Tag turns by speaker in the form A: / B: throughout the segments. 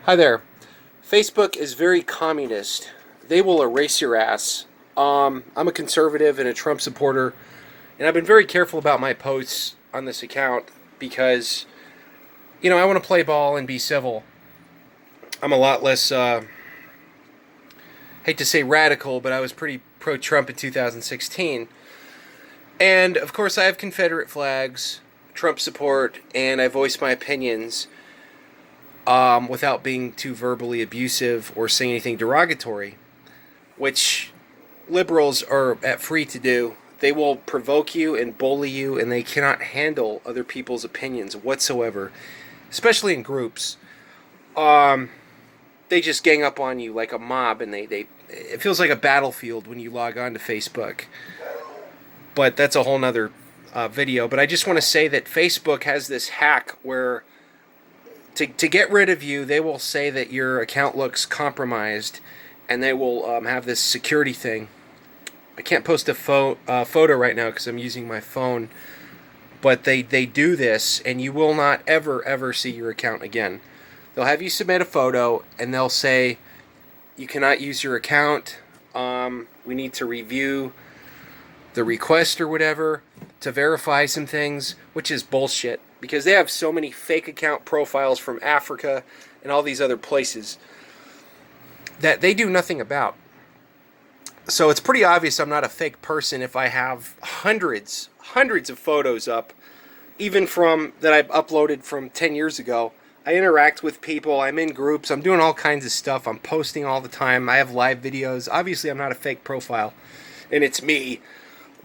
A: Hi there. Facebook is very communist. They will erase your ass. I'm a conservative and a Trump supporter, and I've been very careful about my posts on this account because, I want to play ball and be civil. I'm a lot less, hate to say radical, but I was pretty pro-Trump in 2016. And, of course, I have Confederate flags, Trump support, and I voice my opinions without being too verbally abusive or saying anything derogatory, which liberals are at free to do. They will provoke you and bully you, and they cannot handle other people's opinions whatsoever, especially in groups. They just gang up on you like a mob, and it feels like a battlefield when you log on to Facebook. But that's a whole nother video. But I just want to say that Facebook has this hack where to get rid of you, they will say that your account looks compromised, and they will have this security thing. I can't post a photo right now because I'm using my phone, but they do this, and you will not ever see your account again. They'll have you submit a photo, and they'll say, you cannot use your account. We need to review the request or whatever to verify some things, which is bullshit because they have so many fake account profiles from Africa and all these other places that they do nothing about. So it's pretty obvious I'm not a fake person if I have hundreds of photos up, even from that I've uploaded from 10 years ago. I interact with people, I'm in groups, I'm doing all kinds of stuff, I'm posting all the time, I have live videos. Obviously I'm not a fake profile, and it's me.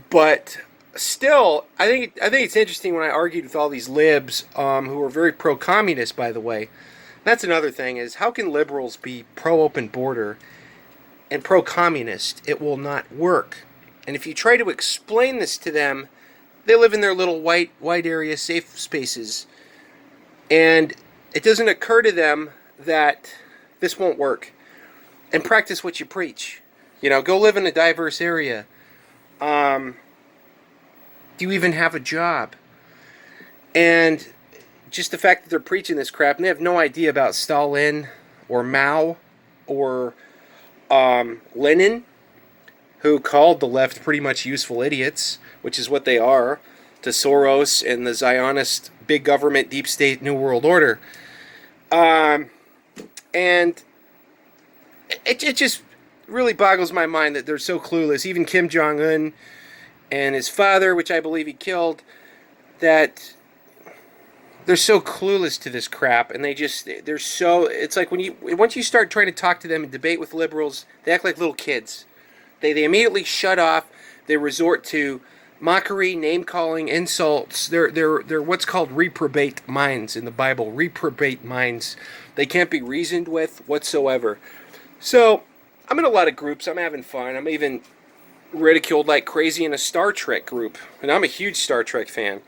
A: But still, I think it's interesting when I argued with all these libs who are very pro-communist, by the way. That's another thing, is how can liberals be pro-open border and pro-communist? It will not work. And if you try to explain this to them, they live in their little white area safe spaces. And it doesn't occur to them that this won't work. And practice what you preach. Go live in a diverse area. Do you even have a job? And just the fact that they're preaching this crap and they have no idea about Stalin or Mao or Lenin, who called the left pretty much useful idiots, which is what they are, to Soros and the Zionist big government, deep state, New World Order. And it just really boggles my mind that they're so clueless. Even Kim Jong-un and his father, which I believe he killed, that they're so clueless to this crap, and it's like once you start trying to talk to them and debate with liberals, they act like little kids. They immediately shut off. They resort to mockery, name-calling, insults. They're what's called reprobate minds in the Bible. Reprobate minds. They can't be reasoned with whatsoever. So I'm in a lot of groups. I'm having fun. I'm even ridiculed like crazy in a Star Trek group, and I'm a huge Star Trek fan.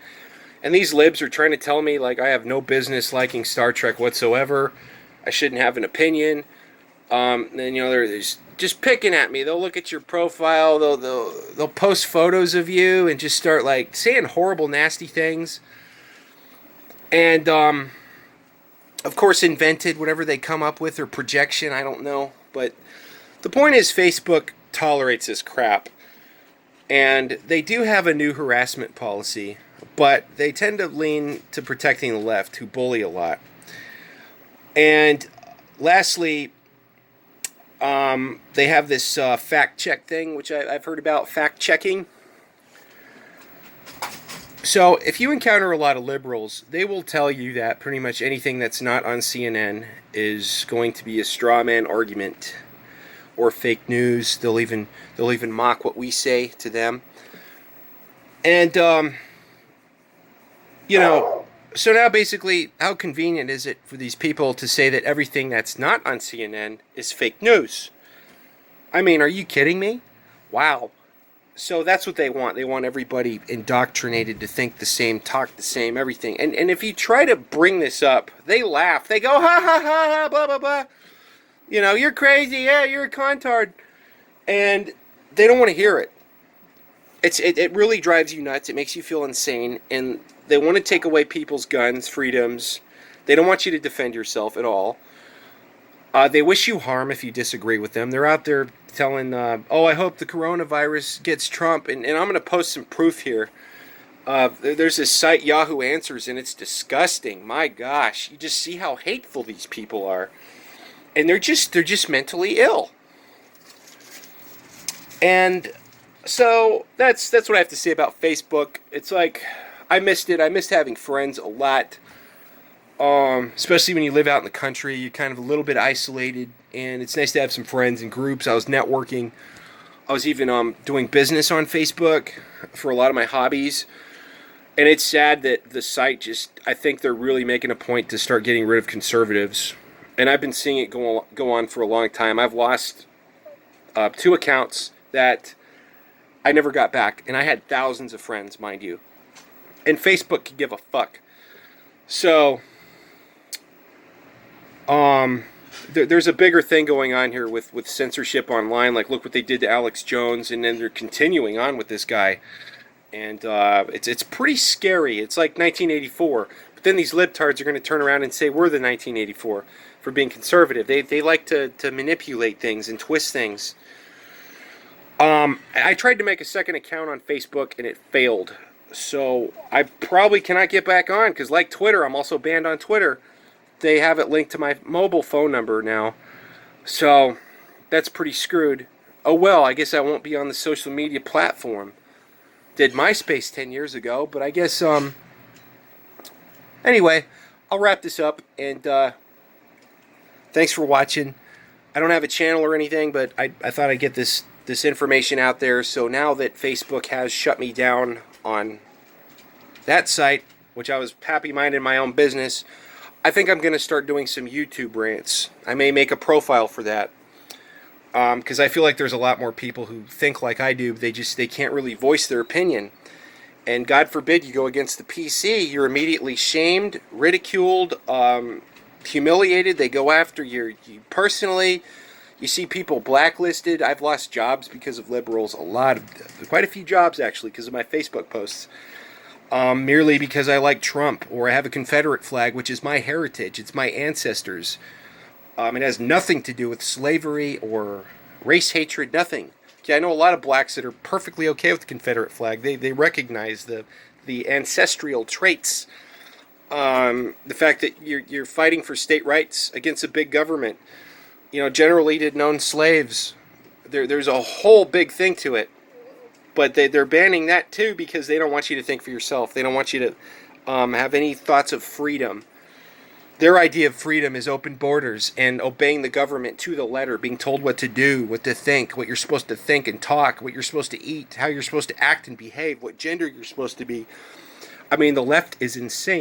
A: And these libs are trying to tell me like I have no business liking Star Trek whatsoever. I shouldn't have an opinion. And they're just picking at me. They'll look at your profile. They'll post photos of you and just start like saying horrible, nasty things. And of course, invented whatever they come up with or projection. I don't know, but the point is, Facebook tolerates this crap, and they do have a new harassment policy, but they tend to lean to protecting the left, who bully a lot. And lastly, they have this fact check thing, which I've heard about, fact checking. So if you encounter a lot of liberals, they will tell you that pretty much anything that's not on CNN is going to be a straw man argument or fake news. They'll even mock what we say to them. And so now basically, how convenient is it for these people to say that everything that's not on CNN is fake news? I mean, are you kidding me? Wow. So that's what they want. They want everybody indoctrinated to think the same, talk the same, everything. And if you try to bring this up, they laugh. They go, ha ha ha ha, blah blah blah. You're crazy. Yeah, you're a contard. And they don't want to hear it. It really drives you nuts. It makes you feel insane. And they want to take away people's guns, freedoms. They don't want you to defend yourself at all. They wish you harm if you disagree with them. They're out there telling, oh, I hope the coronavirus gets Trump. And I'm going to post some proof here. There's this site, Yahoo Answers, and it's disgusting. My gosh, you just see how hateful these people are. And they're just mentally ill. And so that's what I have to say about Facebook. It's like, I missed it. I missed having friends a lot. Especially when you live out in the country, you're kind of a little bit isolated, and it's nice to have some friends and groups. I was networking. I was even doing business on Facebook for a lot of my hobbies. And it's sad that the site I think they're really making a point to start getting rid of conservatives. And I've been seeing it go on for a long time. I've lost 2 accounts that I never got back. And I had thousands of friends, mind you. And Facebook could give a fuck. So, there's a bigger thing going on here with censorship online. Like, look what they did to Alex Jones, and then they're continuing on with this guy. And it's pretty scary. It's like 1984. But then these libtards are going to turn around and say we're the 1984 for being conservative. They like to manipulate things and twist things. I tried to make a second account on Facebook, and it failed. So I probably cannot get back on, because like Twitter, I'm also banned on Twitter. They have it linked to my mobile phone number now. So that's pretty screwed. Oh well, I guess I won't be on the social media platform. Did MySpace 10 years ago, but I guess, anyway, I'll wrap this up, and thanks for watching. I don't have a channel or anything, but I thought I'd get this information out there. So now that Facebook has shut me down on that site, which I was happy-minded my own business, I think I'm going to start doing some YouTube rants. I may make a profile for that. Because I feel like there's a lot more people who think like I do. They can't really voice their opinion. And God forbid you go against the PC, you're immediately shamed, ridiculed, humiliated. They go after you personally. You see people blacklisted. I've lost jobs because of liberals. Quite a few jobs actually, because of my Facebook posts. Merely because I like Trump, or I have a Confederate flag, which is my heritage. It's my ancestors. It has nothing to do with slavery or race hatred, nothing. Okay, I know a lot of blacks that are perfectly okay with the Confederate flag. They recognize the ancestral traits. The fact that you're fighting for state rights against a big government. You know, General Lee didn't own slaves. There's a whole big thing to it. But they're banning that too, because they don't want you to think for yourself. They don't want you to have any thoughts of freedom. Their idea of freedom is open borders and obeying the government to the letter, being told what to do, what to think, what you're supposed to think and talk, what you're supposed to eat, how you're supposed to act and behave, what gender you're supposed to be. I mean, the left is insane.